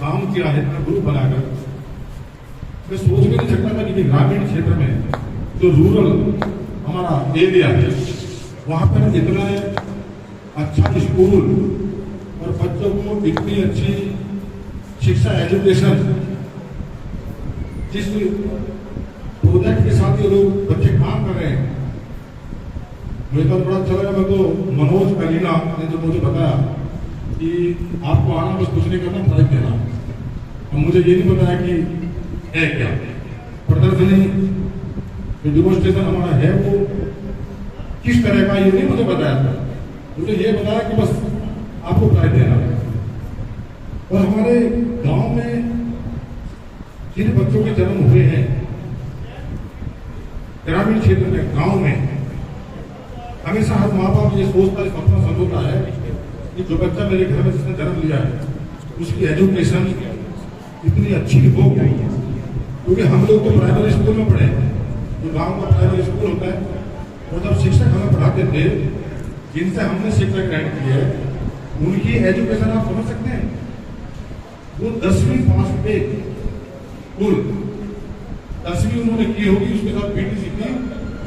काम किया है इतना ग्रुप बनाकर। मैं सोच भी नहीं सकता था कि ग्रामीण क्षेत्र में जो रूरल हमारा एरिया है वहाँ पर इतना अच्छा स्कूल और बच्चों को इतनी अच्छी शिक्षा एजुकेशन, जिस प्रोजेक्ट के साथ ये लोग बच्चे काम कर रहे हैं, मुझे तो बड़ा अच्छा लगा। मेरे को मनोज कलीना ने जो मुझे बताया कि आपको आना बस कुछ नहीं करना, प्राइज देना। और मुझे ये नहीं बताया कि है क्या प्रदर्शनी, जो डेमोन्स्ट्रेशन हमारा है वो किस तरह का, ये नहीं मुझे बताया था। मुझे ये बताया कि बस आपको प्राइज देना है। और हमारे गांव में जिन बच्चों के जन्म हुए हैं ग्रामीण क्षेत्र में, गांव में, हमेशा हर माँ बाप ये सोचता है, सपना संजोता है कि जो बच्चा मेरे घर में जिसने जन्म लिया है उसकी एजुकेशन इतनी अच्छी हो। क्योंकि हम लोग तो प्राइमरी स्कूल में पढ़े, जो गांव का प्राइमरी स्कूल होता है, और जब शिक्षक हमें पढ़ाते थे, जिनसे हमने शिक्षा ग्रहण की है, उनकी एजुकेशन आप समझ सकते हैं। वो 10वीं पास पे कुल 10वीं उन्होंने की होगी, उसके साथ पीटीसी की,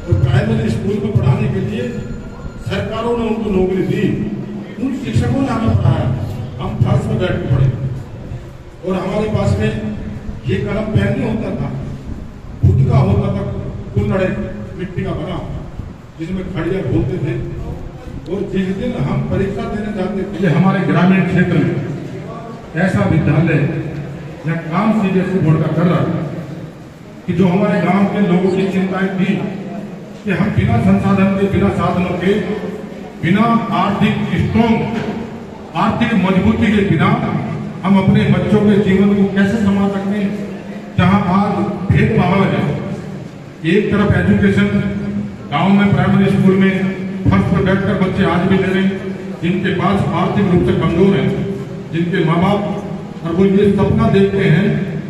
और प्राइमरी स्कूल में पढ़ाने के लिए सरकारों ने उनको नौकरी दी। उन शिक्षकों ने हमें पढ़ाया, हम फर्श में बैठ के पढ़े। और हमारे पास में ये कलम पेन नहीं होता था, बुद्ध का होता था, कुल्लड़े मिट्टी का बना, जिसमें खड़िया बोलते थे। और जिस दिन हम परीक्षा देने जाते थे, हमारे ग्रामीण क्षेत्र में ऐसा विद्यालय या काम सीबीएसई बोर्ड का कर रहा था कि जो हमारे गांव के लोगों की चिंताएं थी कि हम बिना संसाधन के, बिना साधनों के, बिना आर्थिक स्ट्रॉन्ग, आर्थिक मजबूती के बिना हम अपने बच्चों के जीवन को कैसे संभाल सकते हैं। जहां आज भेदभाव है, एक तरफ एजुकेशन गांव में प्राइमरी स्कूल में फर्श पर बैठकर बच्चे आज भी ले रहे हैं, जिनके पास आर्थिक रूप से कमजोर हैं, जिनके माँ बाप, और वो ये सपना देखते हैं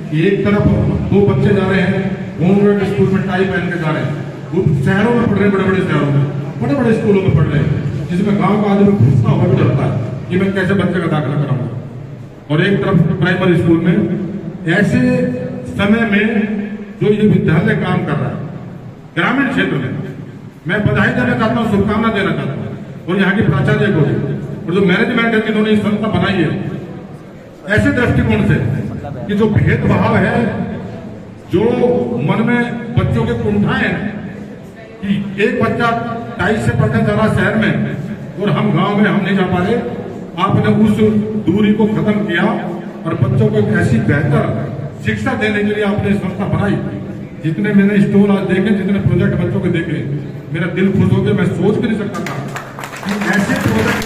कि एक तरफ 2 बच्चे जा रहे हैं गवर्नमेंट स्कूल में टाई पहन के जा रहे हैं, वो शहरों में पढ़ रहे हैं, बड़े बड़े शहरों में, बड़े बड़े स्कूलों में पढ़ रहे हैं, जिसमें गांव का आदमी घुसता हुआ भी डरता है कि मैं कैसे बच्चे का दाखिला कराऊंगा। और एक तरफ प्राइमरी स्कूल में ऐसे समय में जो ये विद्यालय काम कर रहा है ग्रामीण क्षेत्र में, मैं बधाई देना चाहता हूँ, शुभकामना देना चाहता हूँ। और यहाँ के प्राचार्य को और जो मैनेजमेंट है जिन्होंने इस संस्था बनाई है, ऐसे दृष्टिकोण से कि जो भेदभाव है, जो मन में बच्चों के कुंठाएं हैं कि एक बच्चा 2.5 से पढ़ने जा रहा शहर में और हम गांव में हम नहीं जा पा रहे, आपने उस दूरी को खत्म किया और बच्चों को एक ऐसी बेहतर शिक्षा देने के लिए आपने संस्था बनाई। जितने मैंने स्टॉल आज देखे, जितने प्रोजेक्ट बच्चों के देखे, मेरा दिल खुश हो गया। मैं सोच भी नहीं सकता था कि ऐसे प्रोजेक्ट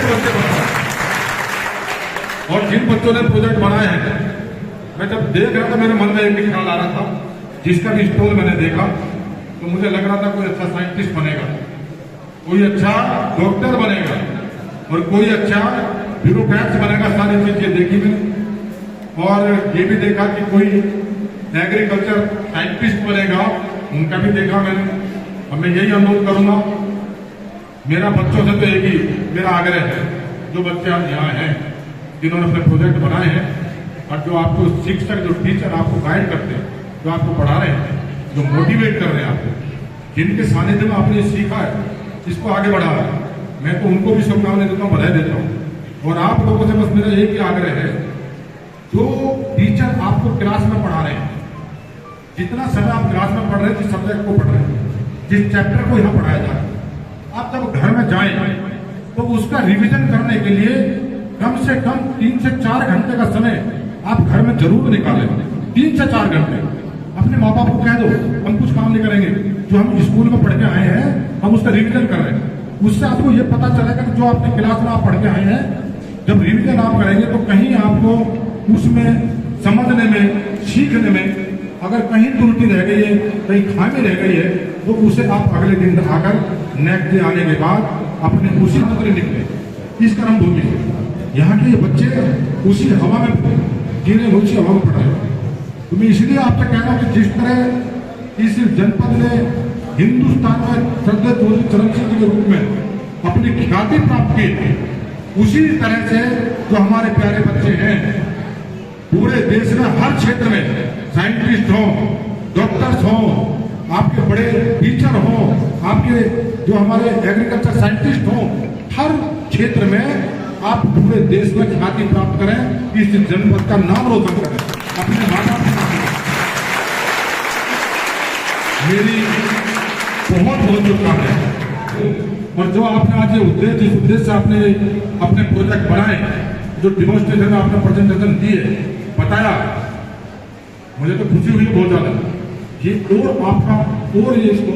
बच्चे बनाए। और जिन बच्चों ने प्रोजेक्ट बनाए हैं, मैं जब देख रहा था मेरे मन में एक ख्याल आ रहा था, जिसका भी स्टॉल मैंने देखा तो मुझे लग रहा था कोई अच्छा साइंटिस्ट बनेगा, कोई अच्छा डॉक्टर बनेगा और कोई अच्छा ब्यूरोक्रेट्स बनेगा। सारी चीजें देखी मैंने, और ये भी देखा कि कोई एग्रीकल्चर साइंटिस्ट बनेगा, उनका भी देखा मैंने। और मैं यही अनुरोध करूंगा, मेरा बच्चों से तो एक ही मेरा आग्रह है, जो बच्चे आज यहाँ हैं, जिन्होंने अपने प्रोजेक्ट बनाए हैं, और जो आपको शिक्षक, जो टीचर आपको गाइड करते हैं, जो आपको पढ़ा रहे हैं, जो मोटिवेट कर रहे हैं आपको, जिनके सानिध्य में आपने सीखा है, इसको आगे बढ़ा है, मैं तो उनको भी शुभकामनाएं देता हूँ, बधाई देता हूँ। और आप लोगों से बस मेरा एक ही आग्रह है, जो टीचर आपको क्लास में पढ़ा रहे हैं, जितना समय आप क्लास में पढ़ रहे हैं, जिस सब्जेक्ट को पढ़ रहे हैं, जिस चैप्टर को यहाँ पढ़ाया जा रहा है, आप जब घर में जाएं तो उसका रिवीजन करने के लिए कम से कम 3 से 4 घंटे का समय आप घर में जरूर निकालें। 3 से 4 घंटे अपने माँ बाप को कह दो, हम कुछ काम नहीं करेंगे, जो हम स्कूल में पढ़ के आए हैं हम उसका रिवीजन कर रहे हैं। उससे आपको ये पता चलेगा कि जो आपने क्लास में आप पढ़ के आए हैं, जब रिवीजन आप करेंगे तो कहीं आपको उसमें समझने में, सीखने में अगर कहीं त्रुटि रह गई है, कहीं खामी रह गई है, तो उसे आप अगले दिन आकर नेक्स्ट डे आने के बाद अपने उसी नौकरी निकले। इस कर्म भूमि से यहाँ के बच्चे उसी हवा में जीने, उसी हवा में पढ़ रहे हैं। तो मैं इसलिए आपसे कह रहा हूँ कि जिस तरह इस जनपद ने हिंदुस्तान में श्रद्धेय चौधरी चरण सिंह जी के रूप में अपनी ख्याति प्राप्त की, उसी तरह से जो हमारे प्यारे बच्चे हैं पूरे देश में हर क्षेत्र में, साइंटिस्ट हो, डॉक्टर्स हो, आपके बड़े टीचर हो, आपके जो हमारे एग्रीकल्चर साइंटिस्ट हो, हर क्षेत्र में आप पूरे देश में ख्याति प्राप्त करें, इस जनपद का नाम रोशन करें अपने माता पिता। मेरी बहुत बहुत शुभकामनाएं। और जो आपने आज ये उद्देश्य, जिस उद्देश्य से आपने अपने प्रोजेक्ट बनाए, जो डिमोन्स्ट्रेशन आपने प्रेजेंटेशन दिए, बताया, मुझे तो खुशी हुई बहुत ज्यादा कि और आपका और ये इसको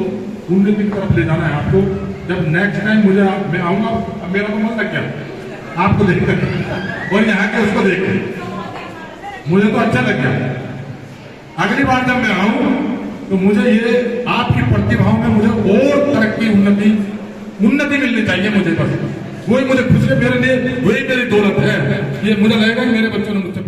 उन्नति की तरफ ले जाना है आपको। जब नेक्स्ट टाइम मैं आऊंगा, मेरा तो मन लग गया आपको देखकर और यहाँ के उसको देखकर मुझे तो अच्छा लग गया। अगली बार जब मैं आऊं तो मुझे ये आपकी प्रतिभाओं में मुझे और तरक्की, उन्नति मिलनी चाहिए मुझे। बस वही मुझे खुशी है, मेरे लिए वही मेरी दौलत है। ये मुझे लगेगा कि मेरे बच्चों ने मुझसे